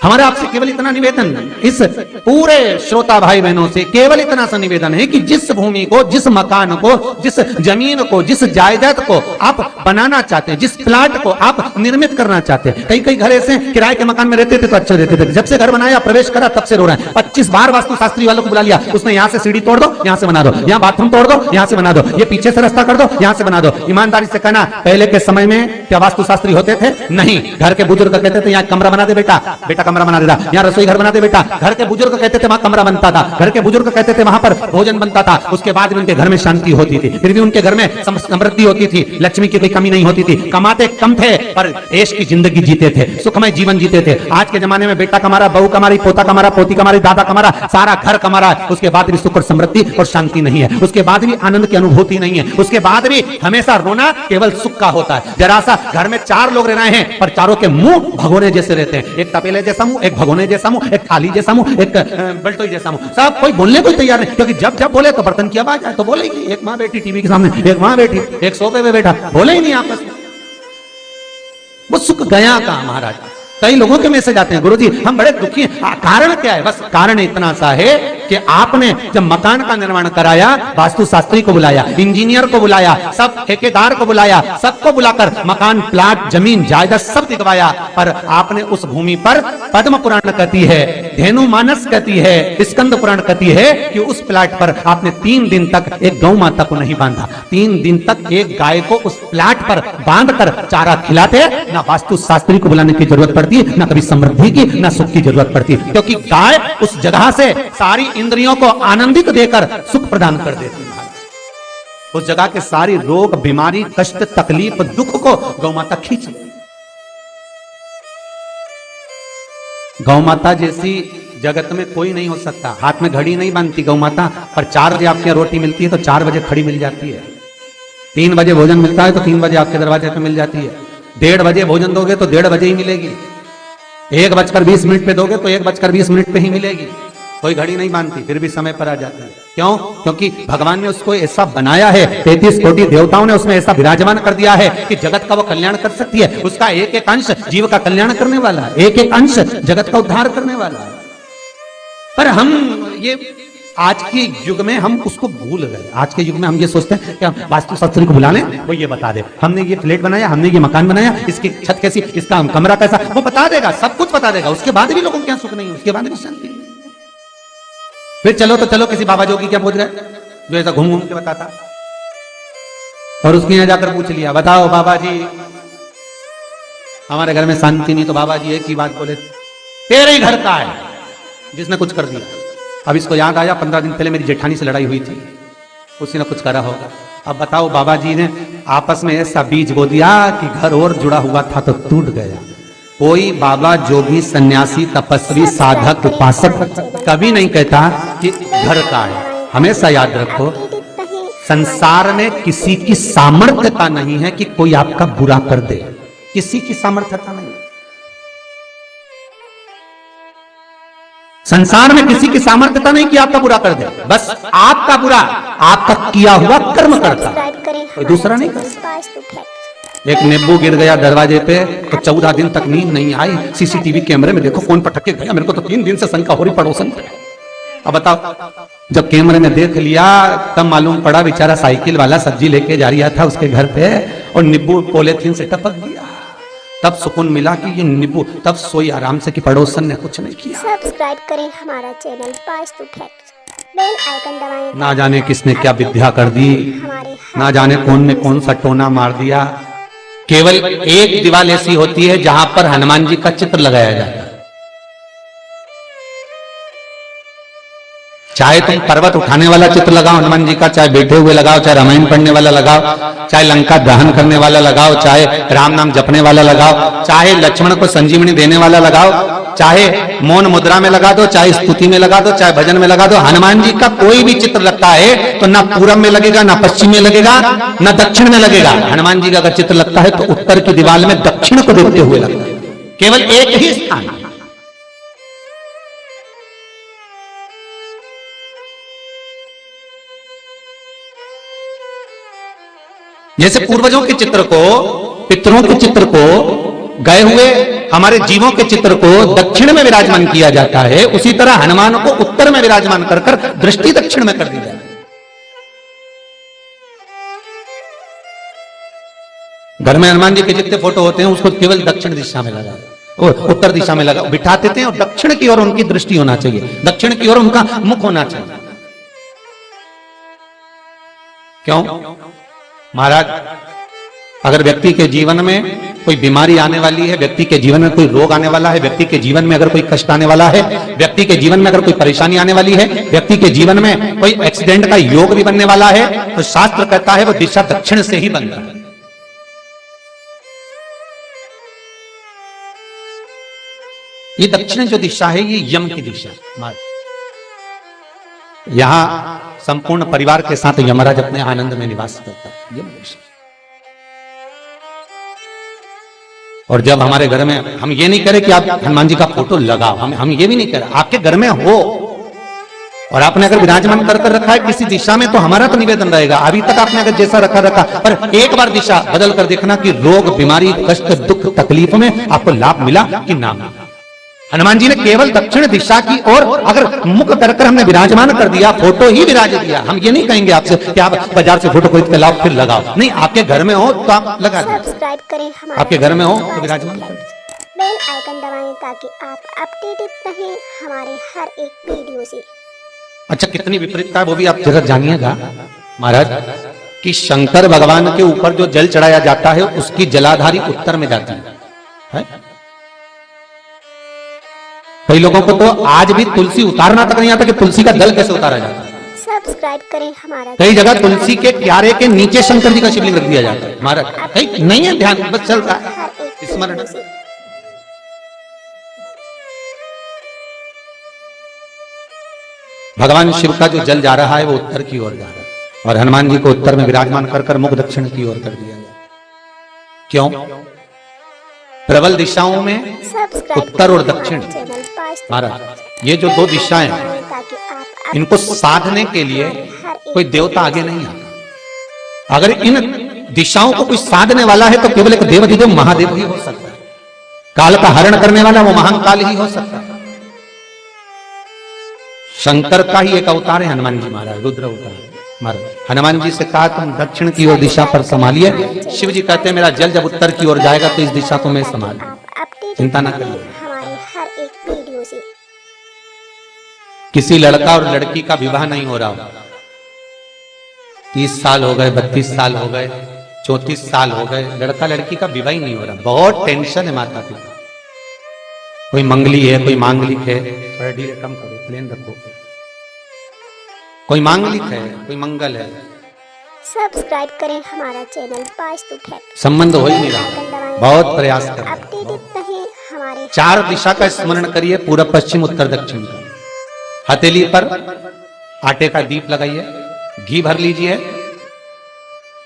हमारे आपसे केवल इतना निवेदन, इस पूरे श्रोता भाई बहनों से केवल इतना सा निवेदन है कि जिस भूमि को, जिस मकान को, जिस जमीन को, जिस जायदाद को आप बनाना चाहते हैं, जिस प्लाट को आप निर्मित करना चाहते हैं, कई कई घर ऐसे किराए के मकान में रहते थे तो अच्छे रहते थे, जब से घर बनाया प्रवेश करा तब से रो रहे हैं। 25 बार वास्तु शास्त्री वालों को बुला लिया, उसने यहाँ से सीढ़ी तोड़ दो, यहाँ से बना दो, यहाँ बाथरूम तोड़ दो, यहाँ से बना दो, ये पीछे से रास्ता कर दो, यहाँ से बना दो। ईमानदारी से कहना, पहले के समय में क्या वास्तु शास्त्री होते थे? नहीं। घर के बुजुर्ग कहते थे यहाँ कमरा बना दे बेटा, बेटा कमरा बना देता, यहाँ रसोई घर बना दे बेटा। घर के बुजुर्ग कहते थे वहां कमरा बनता था, घर के बुजुर्ग कहते थे वहां पर भोजन बनता था, उसके बाद भी उनके घर में शांति होती थी, फिर भी उनके घर में समृद्धि होती थी, लक्ष्मी की कोई कमी नहीं होती थी, कमाते कम थे पर ऐश की जिंदगी जीते थे, सुखमय जीवन जीते थे। आज के जमाने में बेटा कमारा, बहू कमारी, पोता कमारा, पोती कमारी, दादा कमारा, सारा घर कमारा, उसके बाद भी सुख और समृद्धि और शांति नहीं है, उसके बाद भी आनंद की अनुभूति नहीं है, उसके बाद भी हमेशा रोना केवल सुख का होता है। जरा सा घर में 4 लोग रह रहे हैं पर चारों के मुंह भगोने जैसे रहते हैं, एक तपेले जैसा मुंह, एक भगोने जैसा मुंह, एक थाली जैसा मुंह, एक बल्टोई जैसा मुंह, सब कोई बोलने को तैयार नहीं, क्योंकि जब जब बोले तो बर्तन की आवाज आए तो बोलेगी। एक माँ बैठी टीवी के सामने, एक माँ बैठी, एक सोफे पे बैठा, बोले ही नहीं आपस में। वो सुख गया का महाराज। कई लोगों के मैसेज आते हैं, गुरुजी हम बड़े दुखी हैं, कारण क्या है? बस कारण इतना सा है कि आपने जब मकान का निर्माण कराया, वास्तु शास्त्री को बुलाया, इंजीनियर को बुलाया, सब ठेकेदार को बुलाया, सबको बुलाकर मकान, प्लाट, जमीन, जायदाद सब दिखवाया, पर आपने उस भूमि पर पद्म पुराण कहती है, धेनु मानस कहती है, स्कंद पुराण कहती है कि उस प्लाट पर आपने 3 दिन तक एक गौ माता को नहीं बांधा, 3 दिन तक एक गाय को उस प्लाट पर बांधकर चारा खिलाते। ना वास्तु शास्त्री को बुलाने की जरूरत पड़ती, ना कभी समृद्धि की, ना सुख की जरूरत पड़ती, क्योंकि गाय उस जगह से सारी इंद्रियों को आनंदित देकर सुख प्रदान कर देती है। उस जगह के सारी रोग, बीमारी, कष्ट, तकलीफ, दुख को गौ माता खींच ले। गौ माता जैसी जगत में कोई नहीं हो सकता। हाथ में घड़ी नहीं बांधती गौ माता, पर 4 बजे आपके रोटी मिलती है तो 4 बजे खड़ी मिल जाती है। 3 बजे भोजन मिलता है तो 3 बजे आपके दरवाजे पे मिल जाती है। 1:30 बजे भोजन दोगे तो 1:30 बजे ही मिलेगी। 1:20 पे दोगे तो 1:20 पे ही मिलेगी। कोई घड़ी नहीं बांधती, फिर भी समय पर आ जाती है। क्यों? क्योंकि भगवान ने उसको ऐसा बनाया है, 33 कोटि देवताओं ने उसमें ऐसा विराजमान कर दिया है कि जगत का वो कल्याण कर सकती है। उसका एक एक अंश जीव का कल्याण करने वाला है, एक एक अंश जगत का उद्धार करने वाला है। पर हम ये आज के युग में हम उसको भूल गए। आज के युग में हम ये सोचते हैं कि वास्तु शास्त्री को बुला लें, वो ये बता दे, हमने ये फ्लैट बनाया, हमने ये मकान बनाया, इसकी छत कैसी, इसका कमरा कैसा, वो बता देगा, सब कुछ बता देगा। उसके बाद भी लोगों को क्या सुख नहीं है, उसके बाद भी शांति नहीं। फिर चलो तो चलो किसी बाबा जोगी क्या पूछ गए जो ऐसा घूम घूम के बताता, और उसके यहाँ जाकर पूछ लिया, बताओ बाबा जी हमारे घर में शांति नहीं, तो बाबा जी एक ही बात बोले, तेरे ही घर का है जिसने कुछ कर दिया। अब इसको याद आया 15 दिन पहले मेरी जेठानी से लड़ाई हुई थी, उसी ने कुछ करा होगा। अब बताओ बाबा जी ने आपस में ऐसा बीज बो दिया कि घर और जुड़ा हुआ था तो टूट गया। कोई बाबा जोगी सन्यासी तपस्वी साधक उपासक कभी नहीं कहता कि घर का है। हमेशा याद रखो, संसार में किसी की सामर्थ्यता नहीं है कि कोई आपका बुरा कर दे, किसी की सामर्थ्यता नहीं। संसार में किसी की सामर्थ्यता नहीं कि आपका बुरा कर दे, बस आपका बुरा आपका किया हुआ कर्म करता, कोई दूसरा नहीं करता। एक नींबू गिर गया दरवाजे पे तो 14 दिन तक नींद नहीं आई, सीसीटीवी कैमरे में देखो कौन पटक के गया, मेरे को तो 3 दिन से शंका हो रही पड़ोसन पे। अब बताओ, जब कैमरे में देख लिया तब मालूम पड़ा बेचारा साइकिल वाला सब्जी लेके जा रहा था उसके घर पे और नींबू पॉलीथीन से टपक गया। तब सुकून मिला कि ये नींबू, तब सोई आराम से कि पड़ोसन ने कुछ नहीं किया। सब्सक्राइब करें हमारा channel Vastu facts, bell icon दबाएं। ना जाने किसने क्या विद्या कर दी, ना जाने कौन ने कौन सा टोना मार दिया। केवल एक दीवार ऐसी होती है जहां पर हनुमान जी का चित्र लगाया जाता है। चाहे तुम पर्वत उठाने वाला चित्र लगाओ हनुमान जी का, चाहे बैठे हुए लगाओ, चाहे रामायण पढ़ने वाला लगाओ, चाहे लंका दहन करने वाला लगाओ, चाहे राम नाम जपने वाला लगाओ, चाहे लक्ष्मण को संजीवनी देने वाला लगाओ, चाहे मौन मुद्रा में लगा दो, चाहे स्तुति में लगा दो, चाहे भजन में लगा दो। हनुमान जी का कोई भी चित्र लगता है तो ना पूरब में लगेगा, ना पश्चिम में लगेगा, ना दक्षिण में लगेगा। हनुमान जी का अगर चित्र लगता है तो उत्तर की दीवार में दक्षिण को देखते हुए लगता है, केवल एक ही स्थान। जैसे पूर्वजों के चित्र को, पितरों के चित्र को गए हुए हमारे जीवों के चित्र को दक्षिण में विराजमान किया जाता है, उसी तरह हनुमान को उत्तर में विराजमान कर कर दृष्टि दक्षिण में कर दी जाए। घर में हनुमान जी के जितने फोटो होते हैं उसको केवल दक्षिण दिशा में लगा, उत्तर दिशा में लगा बिठा देते हैं, और दक्षिण की ओर उनकी दृष्टि होना चाहिए, दक्षिण की ओर उनका मुख होना चाहिए। क्यों महाराज? अगर व्यक्ति के जीवन में कोई बीमारी आने वाली है, व्यक्ति के जीवन में कोई रोग आने वाला है, व्यक्ति के जीवन में अगर कोई कष्ट आने वाला है, व्यक्ति के जीवन में अगर कोई परेशानी आने वाली है, व्यक्ति के जीवन में कोई एक्सीडेंट का योग भी बनने वाला है, तो शास्त्र कहता है वो दिशा दक्षिण से ही बनता है। ये दक्षिण जो दिशा है ये यम की दिशा है। यहां संपूर्ण परिवार के साथ यमराज अपने आनंद में निवास करता है, यम दिशा। और जब हमारे घर में, हम ये नहीं करें कि आप हनुमान जी का फोटो लगाओ, हम ये भी नहीं करें, आपके घर में हो और आपने अगर विराजमान कर रखा है किसी दिशा में, तो हमारा तो निवेदन रहेगा, अभी तक आपने अगर जैसा रखा पर एक बार दिशा बदल कर देखना कि रोग, बीमारी, कष्ट, दुख, तकलीफ में आपको लाभ मिला कि ना मिला। हनुमान जी ने केवल दक्षिण दिशा की ओर अगर मुख कर हमने विराजमान कर दिया, फोटो ही विराज दिया। हम ये नहीं कहेंगे आपसे कि आप बाजार से फोटो खरीद के लाओ फिर लगाओ, नहीं, आपके घर में हो तो आप लगा दीजिए, सब्सक्राइब करें हमारा, आपके घर में हो तो विराजमान कर दीजिए, बेल आइकन दबाएं ताकि आप अपडेटेड रहें हमारे हर एक वीडियो से। अच्छा, कितनी विपरीतता है वो भी आप जरा जानिएगा महाराज, कि शंकर भगवान के ऊपर जो जल चढ़ाया जाता है उसकी जलाधारी उत्तर में जाती है। कई लोगों को तो आज भी तुलसी उतारना तक नहीं आता कि तुलसी का दल कैसे उतारा जाता है। सब्सक्राइब करें हमारा, कई जगह तुलसी के क्यारे के नीचे शंकर जी का शिवलिंग रख दिया जाता है महाराज, नहीं है ध्यान, बस चल रहा है स्मरण। भगवान शिव का जो जल जा रहा है वो उत्तर की ओर जा रहा है, और हनुमान जी को उत्तर में विराजमान कर मुख दक्षिण की ओर कर दिया गया। क्यों? प्रबल दिशाओं में उत्तर और दक्षिण महाराज, ये जो दो दिशाएं इनको साधने के लिए कोई देवता आगे नहीं आता। अगर इन दिशाओं को कोई साधने वाला है तो केवल एक देवाधिदेव महादेव ही हो सकता है, काल का हरण करने वाला वो महाकाल ही हो सकता है। शंकर का ही एक अवतार है हनुमान जी महाराज, रुद्र अवतार महाराज। हनुमान जी से कहा तुम दक्षिण की ओर दिशा पर संभालिए, शिव जी कहते हैं मेरा जल जब उत्तर की ओर जाएगा तो इस दिशा को मैं संभाल, चिंता ना करिए। हमारे हर एक वीडियो से किसी लड़का और लड़की का विवाह नहीं हो रहा, 30 साल हो गए, 32 साल हो गए, 34 साल हो गए, लड़का लड़की का विवाह ही नहीं हो रहा, बहुत टेंशन है माता पिता। कोई मंगली है, कोई मांगलिक है, थोड़ा धीरे कम करो, प्लेन रखो, कोई मांगलिक है, कोई मंगल है, सब्सक्राइब करें हमारा चैनल वास्तु फैक्ट, संबंध हो ही नहीं रहा, बहुत प्रयास कर, अपडेटेड रहें हमारे 4 दिशा का स्मरण करिए, पूर्व पश्चिम उत्तर दक्षिण का। हथेली पर आटे का दीप लगाइए, घी भर लीजिए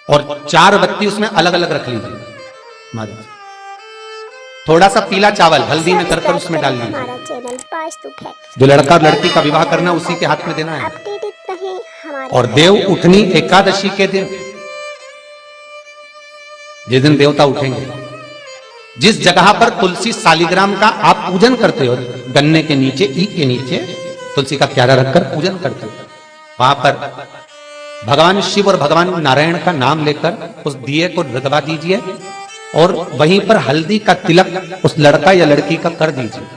और 4 बत्ती उसमें अलग अलग रख लीजिए। थोड़ा सा पीला चावल हल्दी में कर उसमें डाल लीजिए। हमारा चैनल वास्तु फैक्ट, जो लड़का और लड़की का विवाह करना उसी के हाथ में देना है। अपडेटेड रहें हमारे, और देव उठनी एकादशी के दिन, जिस दिन देवता उठेंगे, जिस जगह पर तुलसी सालिग्राम का आप पूजन करते हो, गन्ने के नीचे, ईख के नीचे तुलसी का क्यारा रखकर पूजन करते हो, वहां पर भगवान शिव और भगवान नारायण का नाम लेकर उस दिए को रगवा दीजिए और वहीं पर हल्दी का तिलक उस लड़का या लड़की का कर दीजिए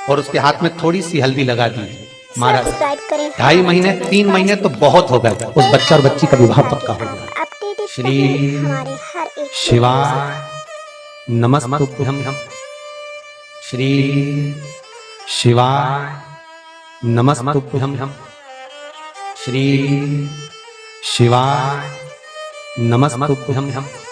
और उसके हाथ में थोड़ी सी हल्दी लगा दीजिए। महाराज सब्सक्राइब करें 2.5 महीने 3 महीने तो बहुत हो गए, उस बच्चा और बच्ची का विवाह पक्का हो गया। अपडेटेड श्री रहें हमारे हर एक शिवाय नमस्तुभ्यं, श्री शिवाय नमस्तुभ्यं, श्री शिवाय नमस्तुभ्यं।